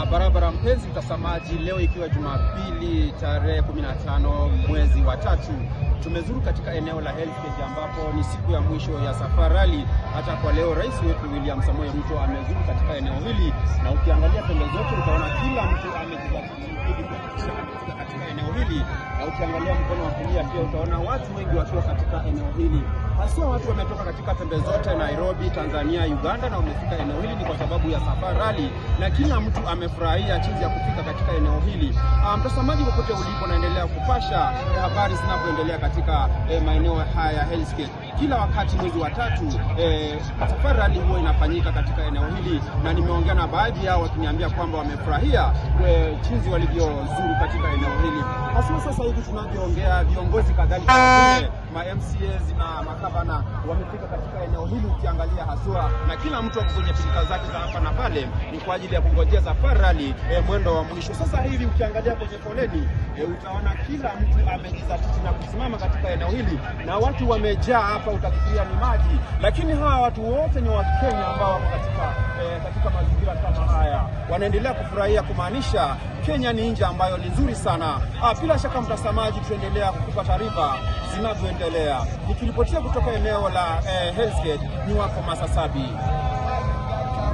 Barabara mpenzi mtazamaji, leo ikiwa Jumapili tarehe 15 mwezi wa 3, tumezuru katika eneo la Hell's Gate ambapo ni siku ya mwisho ya Safari Rally. Hata kwa leo Rais wetu William Samoei Ruto amezuru katika eneo hili, na ukiangalia pembe zote utaona kila mtu amejizatiti katika eneo hili, na ukiangalia mkono wa kulia pia utaona watu wengi wakiwa katika eneo hili. Hasa watu wametoka katika pembe zote, Nairobi, Tanzania, Uganda, na wamefika eneo hili ni kwa sababu ya Safari Rally, na kila mtu amefurahia jinsi ya kufika katika eneo hili. Mtazamaji popote ulipo, naendelea kupasha habari zinazoendelea katika maeneo haya ya Hell's Gate. Kila wakati mwezi wa 3 Safari Rally huwa inafanyika katika eneo hili, na nimeongea na baadhi yao wakiniambia kwamba wamefurahia jinsi walivyozuru katika eneo hili. Hasa sasa hivi tunavyoongea, viongozi kadhalika ma MCAs na makabana wamefika katika eneo hili, ukiangalia haswa, na kila mtu kwenye pilika zake za hapa na pale ni kwa ajili ya kungojea Safari Rally mwendo wa mwisho. Sasa hivi ukiangalia kwenye foleni utaona kila mtu amejizatiti na kusimama katika eneo hili, na watu wamejaa hapa, utafikiria ni maji, lakini hawa watu wote ni Wakenya ambao wako katika mazingira kama haya, wanaendelea kufurahia, kumaanisha Kenya ni nchi ambayo ni nzuri sana. Bila shaka mtazamaji, tuendelea kukupa taarifa zinavyoendelea. Nikiripotia kutoka eneo la Hell's Gate, ni wako Masasabi.